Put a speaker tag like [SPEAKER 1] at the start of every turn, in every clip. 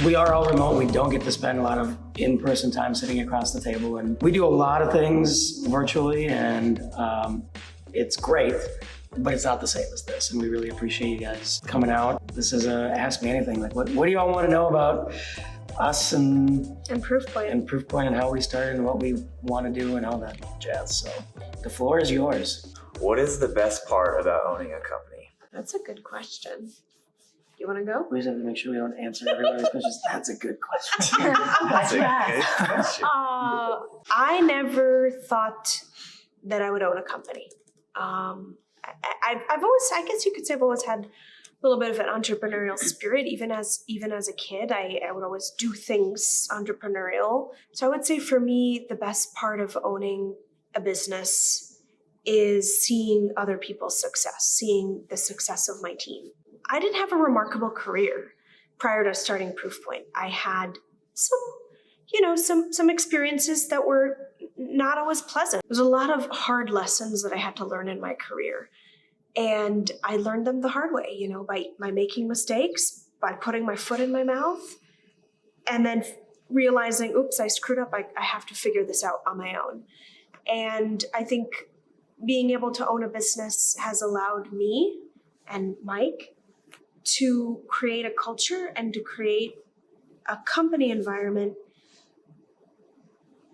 [SPEAKER 1] We are all remote. We don't get to spend a lot of in-person time sitting across the table. And we do a lot of things virtually, and it's great, but it's not the same as this. And we really appreciate you guys coming out. This is a Ask Me Anything. Like, what do you all want to know about us and Proofpoint and how we started and what we want to do and all that jazz. So the floor is yours.
[SPEAKER 2] What is the best part about owning a company?
[SPEAKER 3] That's a good question. You want to go?
[SPEAKER 1] We just have to make sure we don't answer everybody's questions. That's a good question.
[SPEAKER 2] That's a good question.
[SPEAKER 3] I never thought that I would own a company. I've always, I guess you could say I've always had a little bit of an entrepreneurial spirit. Even as a kid, I would always do things entrepreneurial. So I would say for me, the best part of owning a business is seeing other people's success, seeing the success of my team. I didn't have a remarkable career prior to starting Proofpoint. I had some experiences that were not always pleasant. There's a lot of hard lessons that I had to learn in my career. And I learned them the hard way, by making mistakes, by putting my foot in my mouth, and then realizing, oops, I screwed up. I have to figure this out on my own. And I think being able to own a business has allowed me and Mike to create a culture and to create a company environment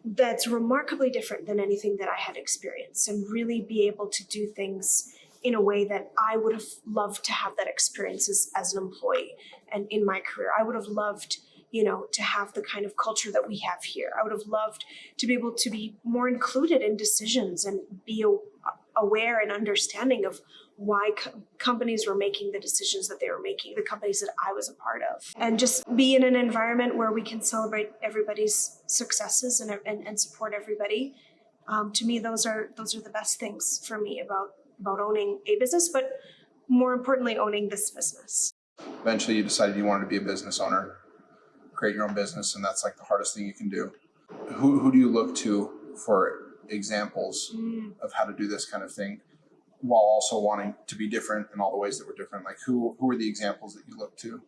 [SPEAKER 3] that's remarkably different than anything that I had experienced, and really be able to do things in a way that I would have loved to have that experience as an employee and in my career. I would have loved, to have the kind of culture that we have here. I would have loved to be able to be more included in decisions and be aware and understanding of why companies were making the decisions that they were making, the companies that I was a part of. And just be in an environment where we can celebrate everybody's successes and support everybody. To me, those are the best things for me about owning a business, but more importantly, owning this business.
[SPEAKER 4] Eventually you decided you wanted to be a business owner, create your own business, and that's like the hardest thing you can do. Who do you look to for examples of how to do this kind of thing while also wanting to be different in all the ways that we're different? Like who are the examples that you look to?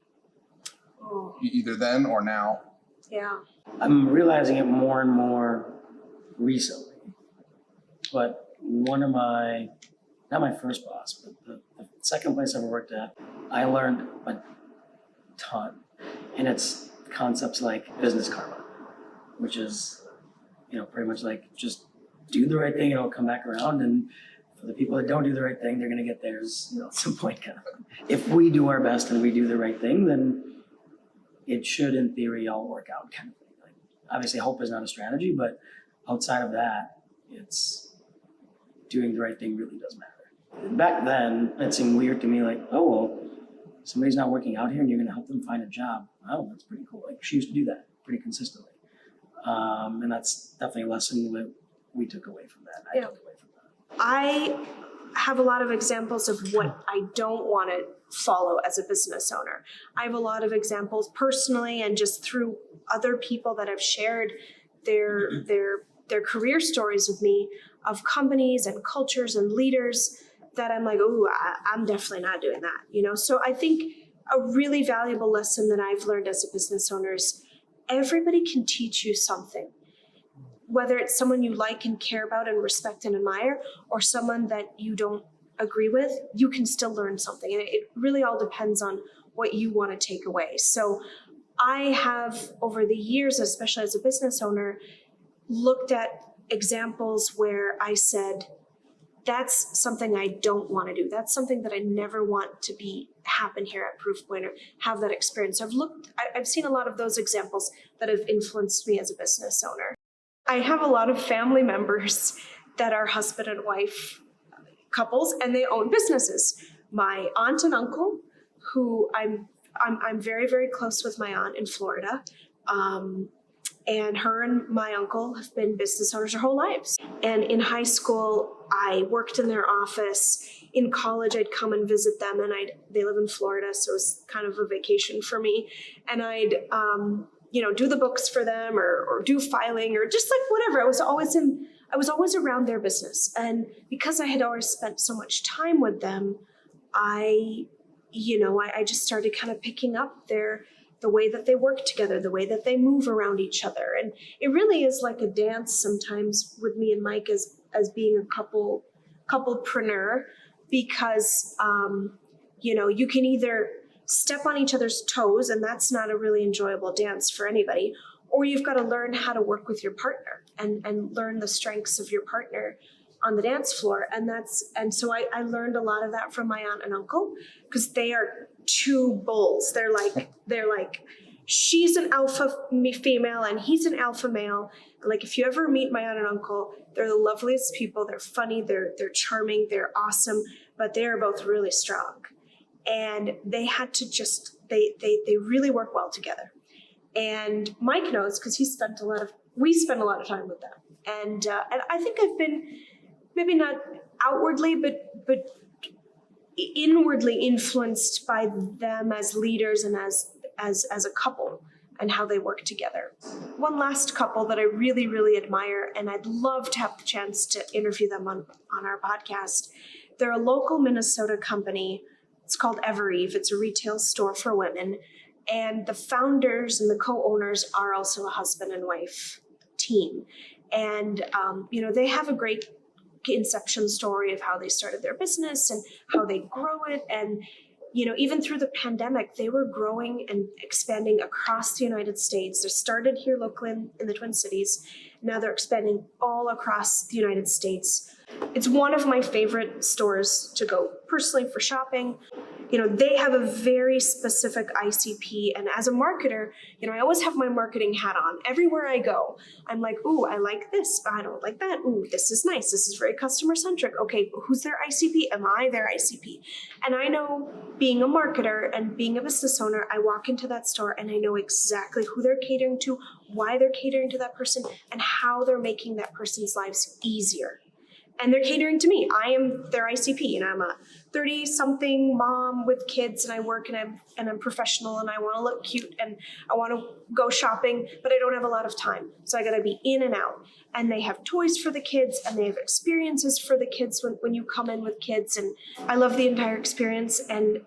[SPEAKER 4] Either then or now?
[SPEAKER 3] Yeah.
[SPEAKER 1] I'm realizing it more and more recently, but one of not my first boss, but the second place I ever worked at, I learned a ton. And it's concepts like business karma, which is, pretty much like just do the right thing and it'll come back around. And for the people that don't do the right thing, they're going to get theirs, at some point. Kind of. If we do our best and we do the right thing, then it should, in theory, all work out kind of thing. Like, obviously, hope is not a strategy, but outside of that, it's doing the right thing really does matter. Back then, it seemed weird to me, like, oh, well, somebody's not working out here and you're going to help them find a job. Oh, that's pretty cool. Like, she used to do that pretty consistently. And that's definitely a lesson that we took away from that. I took away from that.
[SPEAKER 3] I have a lot of examples of what I don't want to follow as a business owner. I have a lot of examples personally and just through other people that have shared their career stories with me of companies and cultures and leaders that I'm like, oh, I'm definitely not doing that, So I think a really valuable lesson that I've learned as a business owner is everybody can teach you something. Whether it's someone you like and care about and respect and admire, or someone that you don't agree with, you can still learn something. And it really all depends on what you want to take away. So I have, over the years, especially as a business owner, looked at examples where I said, that's something I don't want to do. That's something that I never want to happen here at Proofpoint or have that experience. I've seen a lot of those examples that have influenced me as a business owner. I have a lot of family members that are husband and wife couples, and they own businesses. My aunt and uncle, who I'm very, very close with my aunt in Florida, and her and my uncle have been business owners their whole lives. And in high school, I worked in their office. In college, I'd come and visit them, and they live in Florida, so it was kind of a vacation for me. And I'd do the books for them or do filing or just like whatever. I was always around their business. And because I had always spent so much time with them, I just started kind of picking up their the way that they work together, the way that they move around each other. And it really is like a dance sometimes with me and Mike as being a couplepreneur, because you can either step on each other's toes, and that's not a really enjoyable dance for anybody, or you've got to learn how to work with your partner and learn the strengths of your partner on the dance floor. And so I learned a lot of that from my aunt and uncle, because they are two bulls. They're like she's an alpha female and he's an alpha male. Like, if you ever meet my aunt and uncle, they're the loveliest people. They're funny, they're charming, they're awesome, but they are both really strong. And they had to they really work well together. And Mike knows, because we spent a lot of time with them. And I think I've been, maybe not outwardly, but inwardly influenced by them as leaders and as a couple, and how they work together. One last couple that I really, really admire, and I'd love to have the chance to interview them on our podcast. They're a local Minnesota company. It's called Evereve. It's a retail store for women. And the founders and the co-owners are also a husband and wife team. And, they have a great inception story of how they started their business and how they grow it. And, even through the pandemic, they were growing and expanding across the United States. They started here locally in the Twin Cities. Now they're expanding all across the United States. It's one of my favorite stores to go personally for shopping. They have a very specific ICP. And as a marketer, I always have my marketing hat on. Everywhere I go, I'm like, ooh, I like this. I don't like that. Ooh, this is nice. This is very customer centric. Okay, who's their ICP? Am I their ICP? And I know, being a marketer and being a business owner, I walk into that store and I know exactly who they're catering to, why they're catering to that person, and how they're making that person's lives easier. And they're catering to me. I am their ICP, and I'm a 30-something mom with kids, and I work and I'm professional, and I want to look cute, and I want to go shopping, but I don't have a lot of time. So I got to be in and out. And they have toys for the kids, and they have experiences for the kids when you come in with kids. And I love the entire experience. And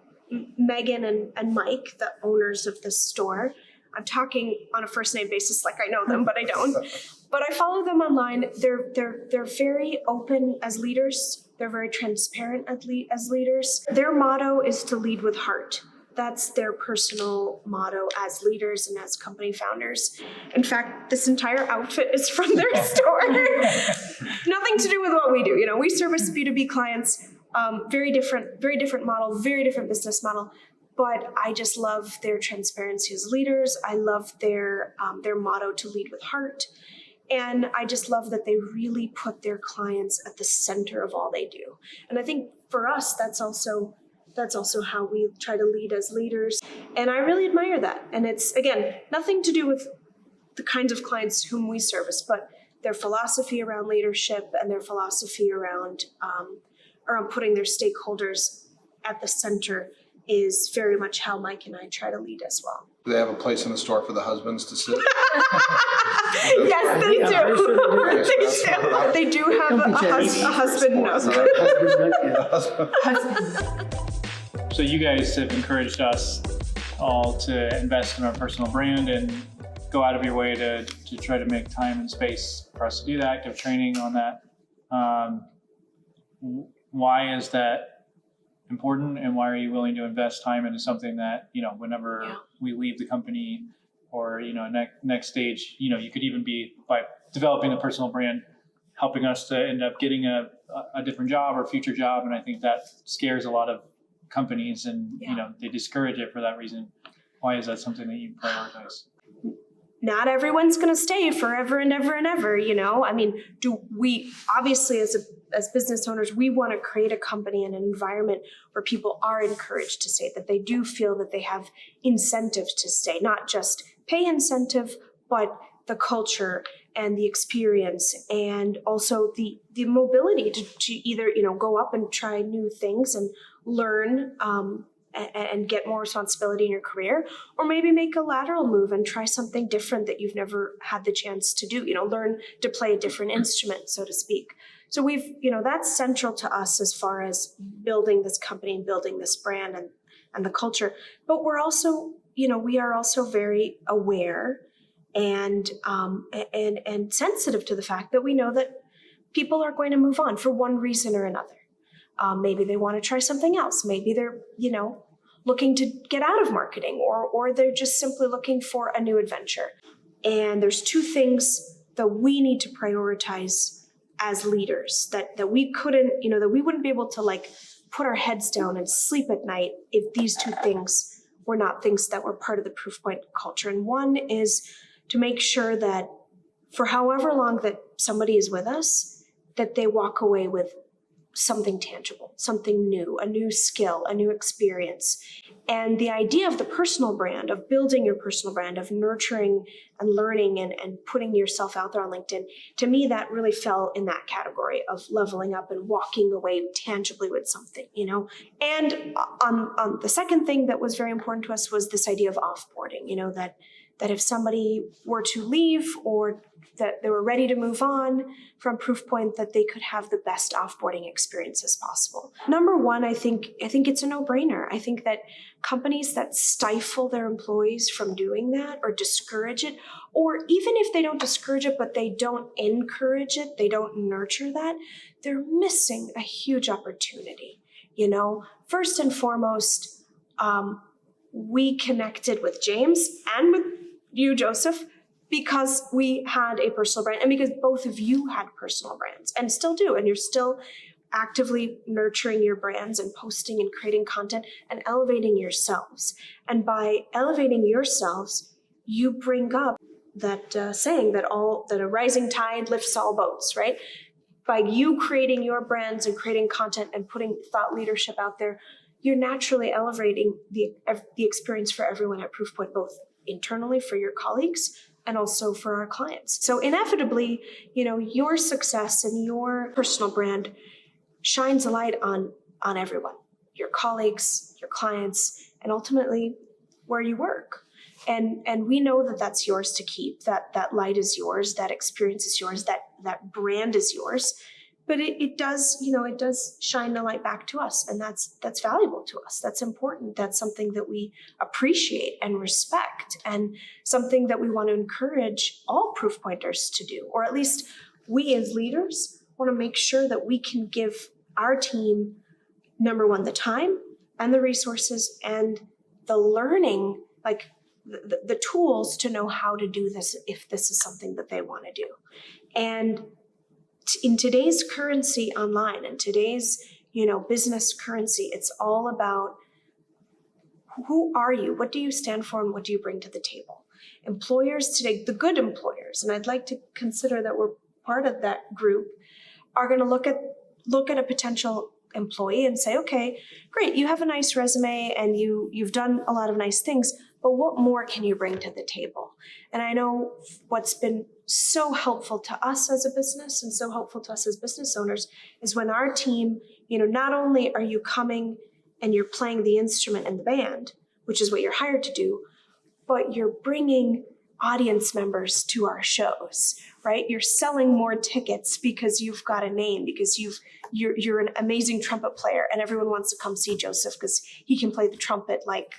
[SPEAKER 3] Megan and Mike, the owners of the store, I'm talking on a first name basis like I know them, but I don't. But I follow them online. They're very open as leaders. They're very transparent as leaders. Their motto is to lead with heart. That's their personal motto as leaders and as company founders. In fact, this entire outfit is from their store. Nothing to do with what we do. We service B2B clients. Very different model, very different business model. But I just love their transparency as leaders. I love their motto to lead with heart. And I just love that they really put their clients at the center of all they do. And I think for us, that's also how we try to lead as leaders. And I really admire that. And it's, again, nothing to do with the kinds of clients whom we service, but their philosophy around leadership and their philosophy around putting their stakeholders at the center is very much how Mike and I try to lead as well.
[SPEAKER 4] Do they have a place in the store for the husbands to sit?
[SPEAKER 3] Yes, they do. They do have a husband nook.
[SPEAKER 5] So you guys have encouraged us all to invest in our personal brand and go out of your way to try to make time and space for us to do that, give training on that. Why is that important, and why are you willing to invest time into something that, whenever we leave the company or, next stage, you could even be, by developing the personal brand, helping us to end up getting a different job or future job. And I think that scares a lot of companies, and, they discourage it for that reason. Why is that something that you prioritize?
[SPEAKER 3] Not everyone's going to stay forever and ever and ever, I mean, do we, obviously as business owners, we want to create a company and an environment where people are encouraged to stay, that they do feel that they have incentive to stay, not just pay incentive, but the culture and the experience, and also the mobility to either, go up and try new things and learn, and get more responsibility in your career, or maybe make a lateral move and try something different that you've never had the chance to do, learn to play a different instrument, so to speak. So that's central to us as far as building this company and building this brand and the culture. But we're also, we are also very aware and sensitive to the fact that we know that people are going to move on for one reason or another. Maybe they want to try something else. Maybe they're, looking to get out of marketing, or they're just simply looking for a new adventure. And there's two things that we need to prioritize as leaders that we couldn't, that we wouldn't be able to put our heads down and sleep at night if these two things were not things that were part of the Proofpoint culture. And one is to make sure that for however long that somebody is with us, that they walk away with something tangible, something new, a new skill, a new experience. And the idea of the personal brand, of building your personal brand, of nurturing and learning and putting yourself out there on LinkedIn, to me, that really fell in that category of leveling up and walking away tangibly with something, And on the second thing that was very important to us was this idea of offboarding, that if somebody were to leave or that they were ready to move on from Proofpoint, that they could have the best offboarding experience as possible. Number one, I think it's a no-brainer. I think that companies that stifle their employees from doing that or discourage it, or even if they don't discourage it, but they don't encourage it, they don't nurture that, they're missing a huge opportunity. First and foremost, we connected with James and with you, Joseph, because we had a personal brand and because both of you had personal brands and still do. And you're still actively nurturing your brands and posting and creating content and elevating yourselves. And by elevating yourselves, you bring up that saying that a rising tide lifts all boats, right? By you creating your brands and creating content and putting thought leadership out there, you're naturally elevating the experience for everyone at Proofpoint, both internally for your colleagues and also for our clients. So inevitably, your success and your personal brand shines a light on everyone, your colleagues, your clients, and ultimately where you work. And we know that that's yours to keep, that light is yours, that experience is yours, that brand is yours. But it does shine the light back to us, and that's valuable to us. That's important. That's something that we appreciate and respect, and something that we want to encourage all Proofpointers to do, or at least we as leaders want to make sure that we can give our team, number one, the time and the resources and the learning, the tools to know how to do this if this is something that they want to do. And in today's currency online and today's, business currency, it's all about who are you? What do you stand for and what do you bring to the table? Employers today, the good employers, and I'd like to consider that we're part of that group, are going to look at a potential employee and say, okay, great, you have a nice resume and you've done a lot of nice things, but what more can you bring to the table? And I know what's been so helpful to us as a business and so helpful to us as business owners is when our team, not only are you coming and you're playing the instrument in the band, which is what you're hired to do, but you're bringing audience members to our shows, right? You're selling more tickets because you've got a name, because you're an amazing trumpet player and everyone wants to come see Joseph because he can play the trumpet like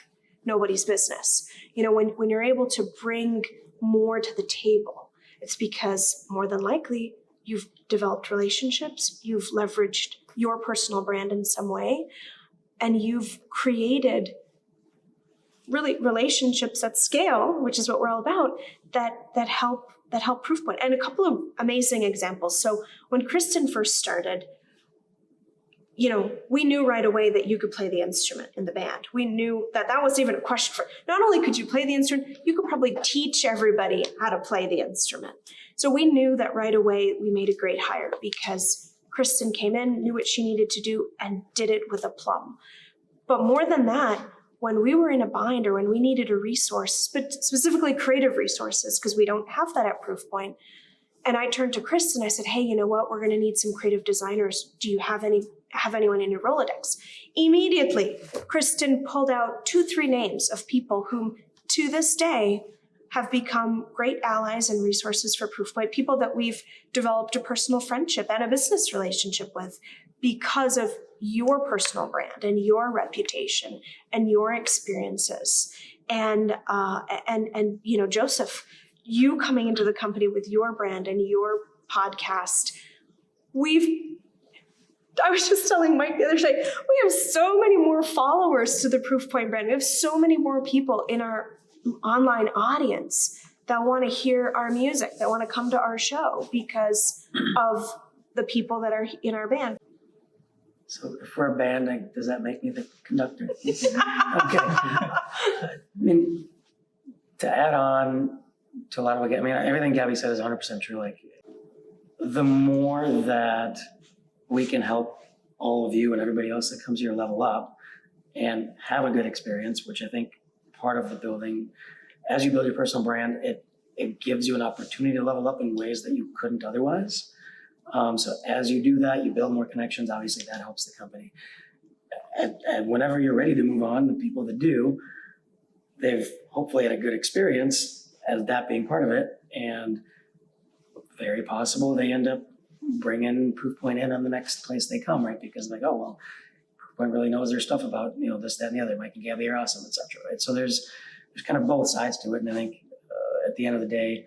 [SPEAKER 3] nobody's business. When you're able to bring more to the table, it's because more than likely you've developed relationships, you've leveraged your personal brand in some way, and you've created really relationships at scale, which is what we're all about, that help Proofpoint. And a couple of amazing examples. So when Kristen first started, we knew right away that you could play the instrument in the band. We knew that wasn't even a question for, not only could you play the instrument, you could probably teach everybody how to play the instrument. So we knew that right away we made a great hire because Kristen came in, knew what she needed to do, and did it with aplomb. But more than that, when we were in a bind or when we needed a resource, but specifically creative resources, because we don't have that at Proofpoint, and I turned to Kristen, I said, hey, you know what? We're going to need some creative designers. Do you have anyone in your Rolodex? Immediately, Kristen pulled out 2-3 names of people whom, to this day, have become great allies and resources for Proofpoint, people that we've developed a personal friendship and a business relationship with because of your personal brand and your reputation and your experiences. And you know, Joseph, you coming into the company with your brand and your podcast, I was just telling Mike the other day, we have so many more followers to the Proofpoint brand. We have so many more people in our online audience that want to hear our music, that want to come to our show because of the people that are in our band.
[SPEAKER 1] So if we're a band, does that make me the conductor? Okay. I mean, to add on to a lot of what, everything Gabby said is 100% true. Like, the more that we can help all of you and everybody else that comes here level up and have a good experience, which I think part of the building, as you build your personal brand, it gives you an opportunity to level up in ways that you couldn't otherwise. So as you do that, you build more connections. Obviously, that helps the company. And whenever you're ready to move on, the people that do, they've hopefully had a good experience as that being part of it. And very possible they end up bringing Proofpoint in on the next place they come, right? Because like, oh, well, Proofpoint really knows their stuff about, this, that, and the other. Mike and Gabby are awesome, et cetera, right? So there's kind of both sides to it. And I think at the end of the day,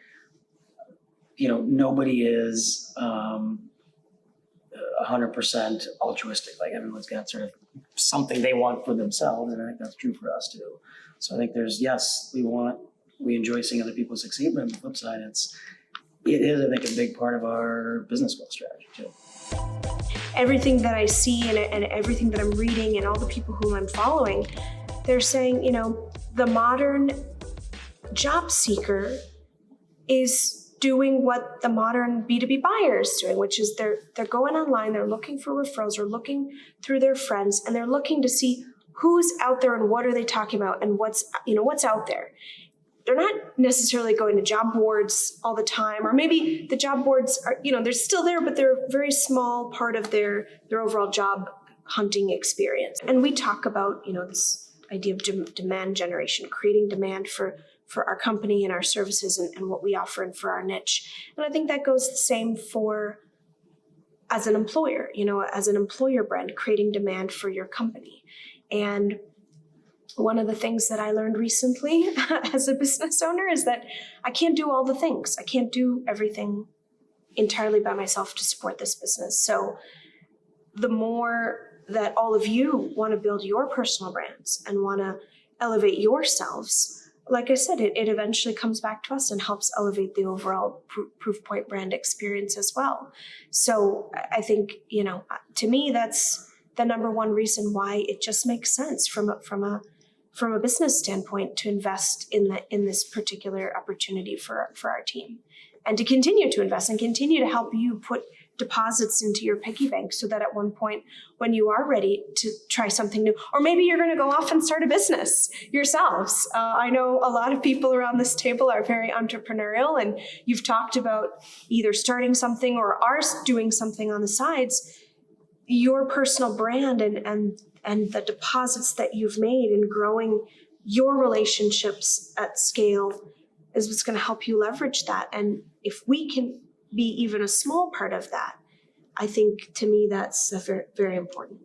[SPEAKER 1] nobody is 100% altruistic. Like, everyone's got sort of something they want for themselves. And I think that's true for us too. So I think yes, we enjoy seeing other people succeed, but on the flip side, it is, I think, a big part of our business growth strategy too.
[SPEAKER 3] Everything that I see and everything that I'm reading and all the people whom I'm following, they're saying, the modern job seeker is doing what the modern B2B buyer is doing, which is they're going online, they're looking for referrals, they're looking through their friends, and they're looking to see who's out there and what are they talking about and what's out there. They're not necessarily going to job boards all the time, or maybe the job boards are, they're still there, but they're a very small part of their overall job hunting experience. And we talk about, this idea of demand generation, creating demand for our company and our services and what we offer and for our niche. And I think that goes the same for as an employer, as an employer brand, creating demand for your company. And one of the things that I learned recently as a business owner is that I can't do all the things. I can't do everything entirely by myself to support this business. So the more that all of you want to build your personal brands and want to elevate yourselves, like I said, it eventually comes back to us and helps elevate the overall Proofpoint brand experience as well. So I think, to me, that's the number one reason why it just makes sense from a business standpoint to invest in this particular opportunity for our team, and to continue to invest and continue to help you put deposits into your piggy bank so that at one point when you are ready to try something new, or maybe you're going to go off and start a business yourselves. I know a lot of people around this table are very entrepreneurial, and you've talked about either starting something or are doing something on the sides. Your personal brand and the deposits that you've made in growing your relationships at scale is what's going to help you leverage that. And if we can be even a small part of that, I think, to me, that's very, very important.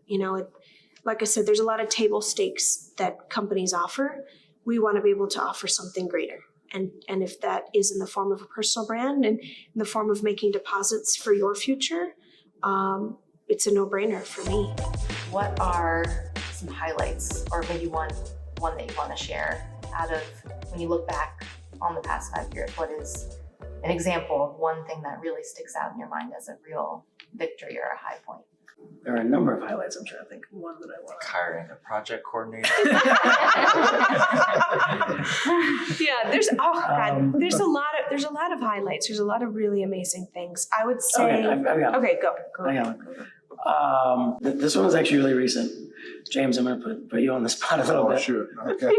[SPEAKER 3] Like I said, there's a lot of table stakes that companies offer. We want to be able to offer something greater. And if that is in the form of a personal brand and in the form of making deposits for your future, it's a no-brainer for me.
[SPEAKER 6] What are some highlights, or maybe one that you want to share out of when you look back on the past 5 years? What is an example of one thing that really sticks out in your mind as a real victory or a high point?
[SPEAKER 1] There are a number of highlights. I'm trying to think of one that I want.
[SPEAKER 2] Hiring a project coordinator.
[SPEAKER 3] Yeah, there's a lot of highlights. There's a lot of really amazing things. I would say.
[SPEAKER 1] Okay, I've got
[SPEAKER 3] Okay, go.
[SPEAKER 1] I got one. This one was actually really recent. James, I'm going to put you on the spot a little bit.
[SPEAKER 4] Shoot. Okay.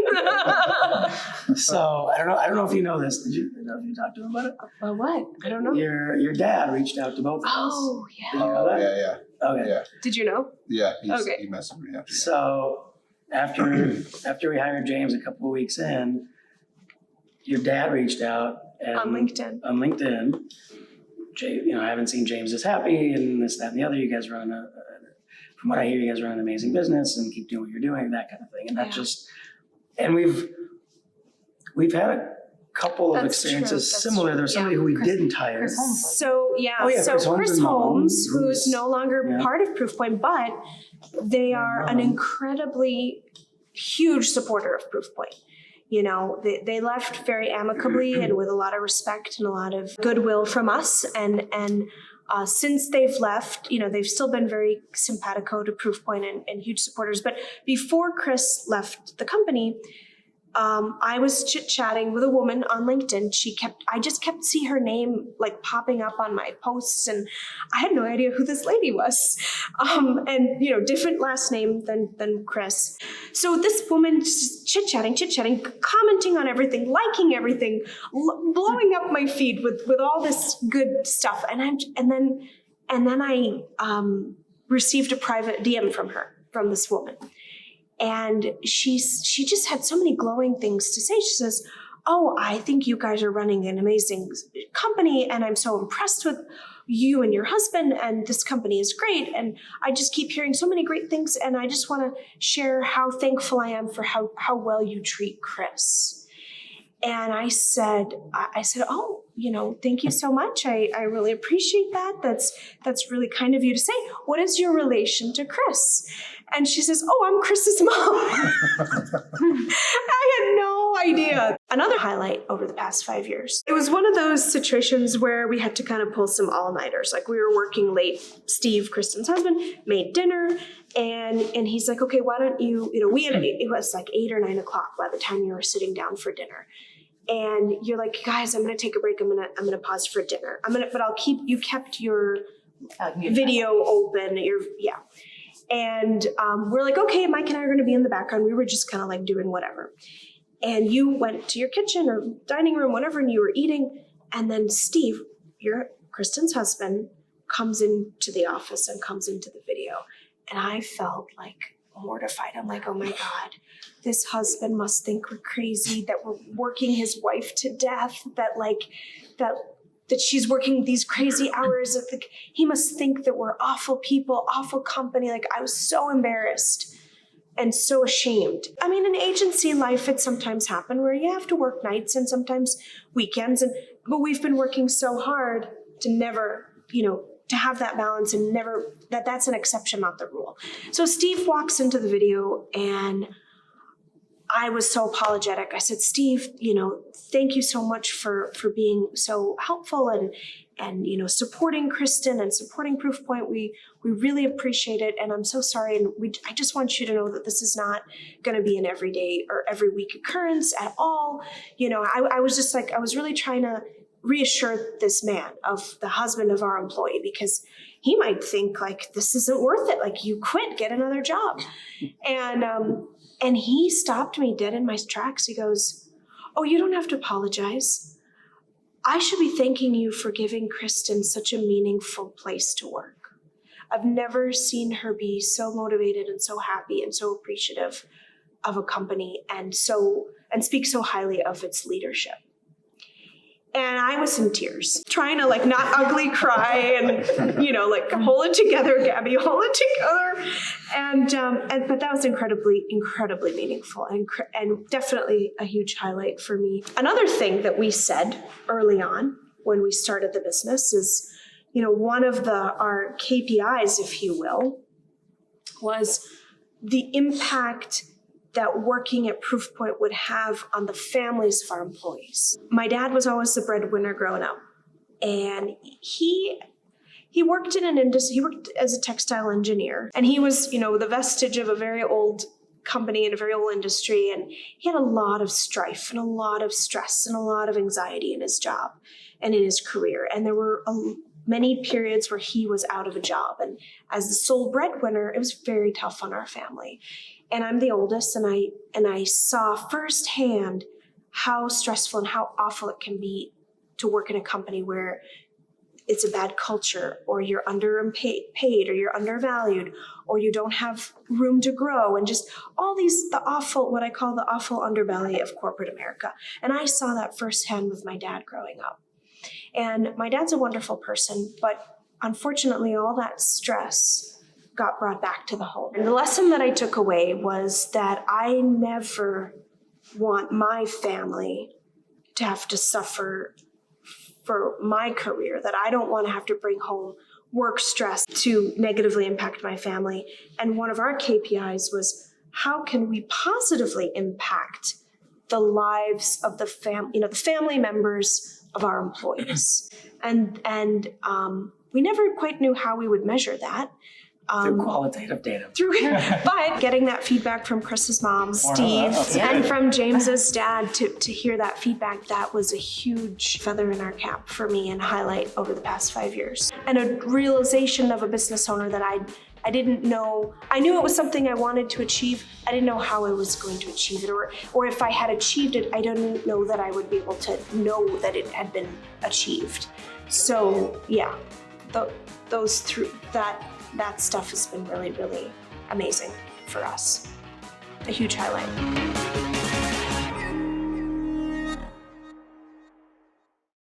[SPEAKER 1] So I don't know if you know this. Did you know if you talked to him about it?
[SPEAKER 3] About what? I don't know.
[SPEAKER 1] Your dad reached out to both of us.
[SPEAKER 3] Oh,
[SPEAKER 1] Did
[SPEAKER 3] yeah.
[SPEAKER 1] you know that?
[SPEAKER 4] Yeah.
[SPEAKER 1] Okay.
[SPEAKER 4] Yeah.
[SPEAKER 3] Did you know?
[SPEAKER 4] Yeah.
[SPEAKER 3] Okay.
[SPEAKER 4] He messaged me after.
[SPEAKER 1] So after we hired James a couple of weeks in, your dad reached out and
[SPEAKER 3] On LinkedIn.
[SPEAKER 1] On LinkedIn, I haven't seen James is happy and this, that, and the other. You guys run from what I hear, you guys run an amazing business and keep doing what you're doing, that kind of thing. And that
[SPEAKER 3] Yeah.
[SPEAKER 1] just, and we've had a couple of
[SPEAKER 3] That's true.
[SPEAKER 1] experiences
[SPEAKER 3] That's
[SPEAKER 1] similar.
[SPEAKER 3] true.
[SPEAKER 1] There's somebody who we
[SPEAKER 6] Chris-
[SPEAKER 1] didn't hire.
[SPEAKER 6] Chris Holmes.
[SPEAKER 3] So yeah,
[SPEAKER 1] Oh, yeah,
[SPEAKER 3] so
[SPEAKER 1] Chris Holmes
[SPEAKER 3] Chris
[SPEAKER 1] and Mom,
[SPEAKER 3] Holmes, who is
[SPEAKER 1] who's-
[SPEAKER 3] no longer
[SPEAKER 1] yeah.
[SPEAKER 3] part of Proofpoint, but they are an
[SPEAKER 1] Mom.
[SPEAKER 3] incredibly huge supporter of Proofpoint. You know, they left very amicably and with a lot of respect and a lot of goodwill from us. And since they've left, they've still been very simpatico to Proofpoint and huge supporters. But before Chris left the company, I was chit-chatting with a woman on LinkedIn. I just kept seeing her name like popping up on my posts, and I had no idea who this lady was. And different last name than Chris. So this woman just chit-chatting, commenting on everything, liking everything, blowing up my feed with all this good stuff. And then I received a private DM from this woman. And she just had so many glowing things to say. She says, "Oh, I think you guys are running an amazing company, and I'm so impressed with you and your husband, and this company is great. And I just keep hearing so many great things, and I just want to share how thankful I am for how well you treat Chris." And I said, "Oh, thank you so much. I really appreciate that. That's really kind of you to say. What is your relation to Chris?" And she says, "Oh, I'm Chris's mom." I had no idea. Another highlight over the past 5 years. It was one of those situations where we had to kind of pull some all-nighters. Like we were working late. Steve, Kristen's husband, made dinner. And he's like, "Okay, why don't you, it was like 8 or 9 o'clock by the time you were sitting down for dinner. And you're like, "Guys, I'm going to take a break. I'm going to pause for dinner. But you kept your video open. And we're like, "Okay, Mike and I are going to be in the background." We were just kind of like doing whatever. And you went to your kitchen or dining room, whatever, and you were eating. And then Steve, Kristen's husband, comes into the office and comes into the video. And I felt like mortified. I'm like, "Oh my God, this husband must think we're crazy, that we're working his wife to death, that she's working these crazy hours. He must think that we're awful people, awful company." Like I was so embarrassed and so ashamed. I mean, in agency life, it sometimes happens where you have to work nights and sometimes weekends. But we've been working so hard to never, to have that balance and never, that's an exception, not the rule. So Steve walks into the video and I was so apologetic. I said, "Steve, thank you so much for being so helpful and supporting Kristen and supporting Proofpoint. We really appreciate it. And I'm so sorry. And I just want you to know that this is not going to be an everyday or every week occurrence at all." I was just like, I was really trying to reassure this man, of the husband of our employee, because he might think like, this isn't worth it. Like, you quit, get another job. And he stopped me dead in my tracks. He goes, "Oh, you don't have to apologize. I should be thanking you for giving Kristen such a meaningful place to work. I've never seen her be so motivated and so happy and so appreciative of a company and speak so highly of its leadership." And I was in tears, trying to like not ugly cry and, hold it together, Gabby, hold it together. But that was incredibly, incredibly meaningful and definitely a huge highlight for me. Another thing that we said early on when we started the business is, one of our KPIs, if you will, was the impact that working at Proofpoint would have on the families of our employees. My dad was always the breadwinner growing up, and he worked in an industry. He worked as a textile engineer, and he was, the vestige of a very old company in a very old industry, and he had a lot of strife and a lot of stress and a lot of anxiety in his job and in his career. And there were many periods where he was out of a job, and as the sole breadwinner, it was very tough on our family. And I'm the oldest, and I saw firsthand how stressful and how awful it can be to work in a company where it's a bad culture, or you're underpaid, or you're undervalued, or you don't have room to grow, and just all these, what I call the awful underbelly of corporate America. And I saw that firsthand with my dad growing up. And my dad's a wonderful person, but unfortunately all that stress got brought back to the home. And the lesson that I took away was that I never want my family to have to suffer for my career, that I don't want to have to bring home work stress to negatively impact my family. And one of our KPIs was, how can we positively impact the lives of the family members of our employees? And we never quite knew how we would measure that.
[SPEAKER 1] Through qualitative data.
[SPEAKER 3] But getting that feedback from Chris's mom, Steve, and from James's dad to hear that feedback, that was a huge feather in our cap for me and highlight over the past 5 years. And a realization of a business owner that I didn't know. I knew it was something I wanted to achieve. I didn't know how I was going to achieve it, or if I had achieved it, I didn't know that I would be able to know that it had been achieved. So yeah, that stuff has been really, really amazing for us. A huge highlight.